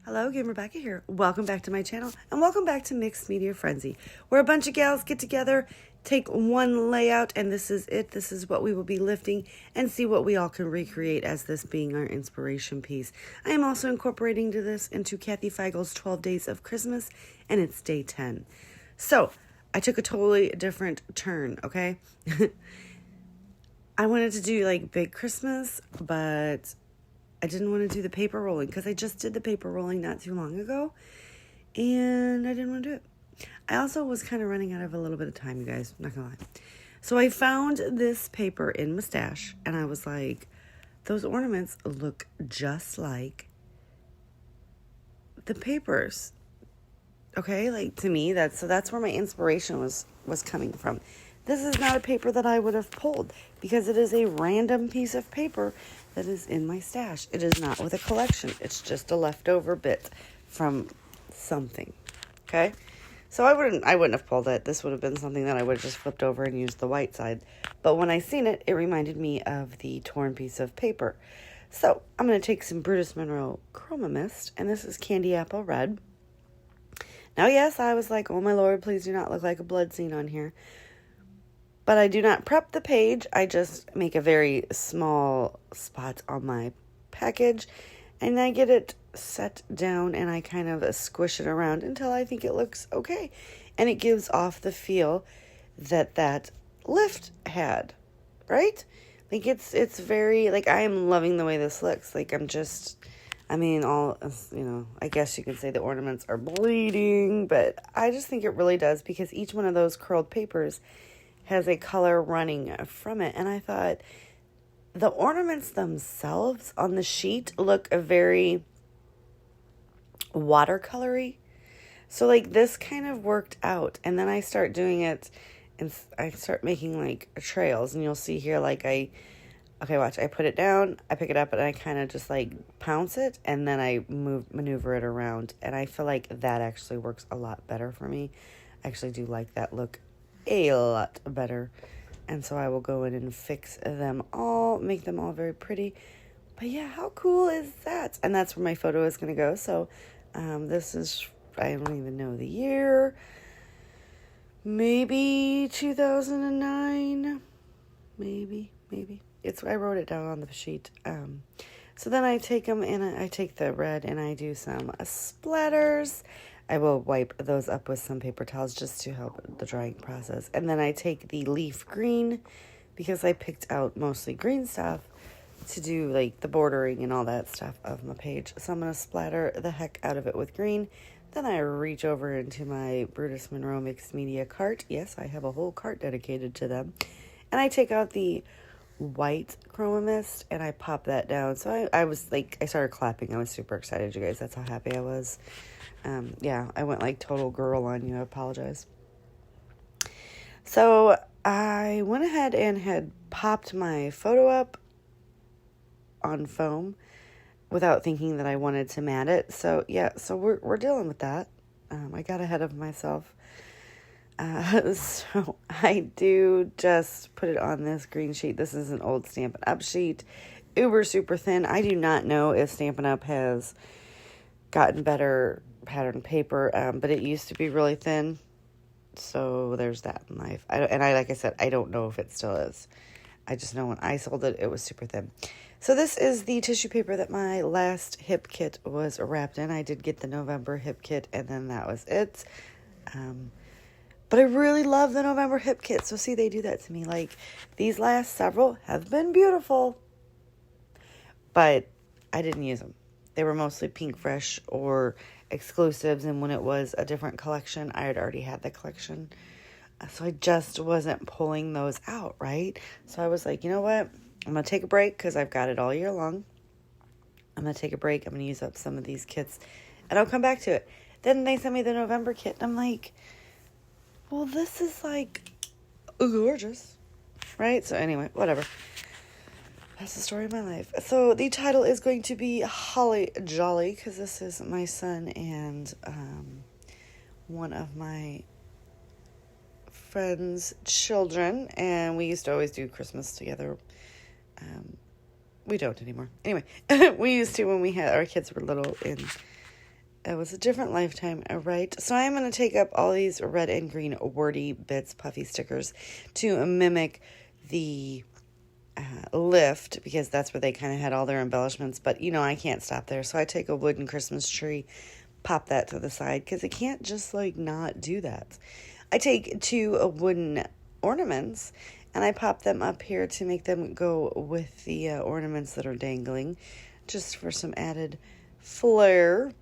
Hello again, Rebecca here. Welcome back to my channel and welcome back to Mixed Media Frenzy, where a bunch of gals get together, take one layout, and this is it. This is what we will be lifting and see what we all can recreate as this being our inspiration piece. I am also incorporating this into Kathy Feigel's 12 Days of Christmas, and it's day 10. So I took a totally different turn, okay? I wanted to do like big Christmas, but I didn't want to do the paper rolling because I just did the paper rolling not too long ago and I didn't want to do it. I also was kind of running out of a little bit of time, you guys, I'm not gonna lie. So I found this paper in my stash and I was like, those ornaments look just like the papers. Okay, like to me, that's where my inspiration was coming from. This is not a paper that I would have pulled because it is a random piece of paper that is in my stash. It is not with a collection. It's just a leftover bit from something. Okay? So I wouldn't have pulled it. This would have been something that I would have just flipped over and used the white side. But when I seen it, it reminded me of the torn piece of paper. So I'm going to take some Brutus Monroe Chroma Mist, and this is Candy Apple Red. Now, yes, I was like, oh my Lord, please do not look like a blood scene on here. But I do not prep the page. I just make a very small spot on my package. And I get it set down and I kind of squish it around until I think it looks okay. And it gives off the feel that lift had. Right? Like it's very, like I am loving the way this looks. Like I guess you could say the ornaments are bleeding. But I just think it really does because each one of those curled papers has a color running from it. And I thought the ornaments themselves on the sheet look very watercolory. So like this kind of worked out. And then I start doing it and I start making like trails. And you'll see here like watch, I put it down, I pick it up and I kind of just like pounce it and then I maneuver it around. And I feel like that actually works a lot better for me. I actually do like that look a lot better, and so I will go in and fix them all, make them all very pretty. But yeah, how cool is that? And that's where my photo is going to go. So this is, I don't even know the year, maybe 2009, maybe I wrote it down on the sheet. So then I take them and I take the red and I do some splatters. I will wipe those up with some paper towels just to help the drying process. And then I take the leaf green because I picked out mostly green stuff to do like the bordering and all that stuff of my page. So I'm going to splatter the heck out of it with green. Then I reach over into my Brutus Monroe Mixed Media cart. Yes, I have a whole cart dedicated to them. And I take out the white Chroma Mist and I pop that down. So I was like, I started clapping. I was super excited, you guys. That's how happy I was. I went like total girl on you. I apologize. So I went ahead and had popped my photo up on foam without thinking that I wanted to mat it. So yeah, so we're dealing with that. I got ahead of myself. So I do just put it on this green sheet. This is an old Stampin' Up sheet. Uber super thin. I do not know if Stampin' Up has gotten better pattern paper, but it used to be really thin. So there's that in life. Like I said, I don't know if it still is. I just know when I sold it, it was super thin. So this is the tissue paper that my last hip kit was wrapped in. I did get the November hip kit, and then that was it. But I really love the November hip kit. So see, they do that to me. Like these last several have been beautiful, but I didn't use them. They were mostly Pink Fresh or exclusives, and when it was a different collection, I had already had the collection. So I just wasn't pulling those out, right? So I was like, you know what? I'm going to take a break because I've got it all year long. I'm going to take a break. I'm going to use up some of these kits, and I'll come back to it. Then they sent me the November kit, and I'm like, well, this is like gorgeous, right? So anyway, whatever. That's the story of my life. So the title is going to be Holly Jolly because this is my son and one of my friends' children, and we used to always do Christmas together. We don't anymore. Anyway, we used to when we had our kids were little, and It was a different lifetime, right? So I'm going to take up all these red and green wordy bits, puffy stickers, to mimic the lift, because that's where they kind of had all their embellishments. But, you know, I can't stop there. So I take a wooden Christmas tree, pop that to the side, because it can't just, like, not do that. I take 2 wooden ornaments, and I pop them up here to make them go with the ornaments that are dangling, just for some added flair.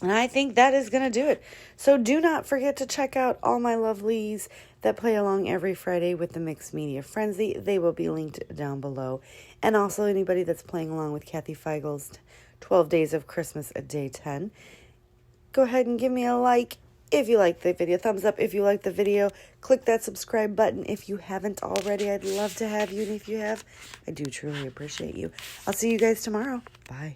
And I think that is going to do it. So do not forget to check out all my lovelies that play along every Friday with the Mixed Media Frenzy. They will be linked down below. And also anybody that's playing along with Kathy Feigel's 12 Days of Christmas at Day 10. Go ahead and give me a like if you like the video. Thumbs up if you like the video. Click that subscribe button if you haven't already. I'd love to have you. And if you have, I do truly appreciate you. I'll see you guys tomorrow. Bye.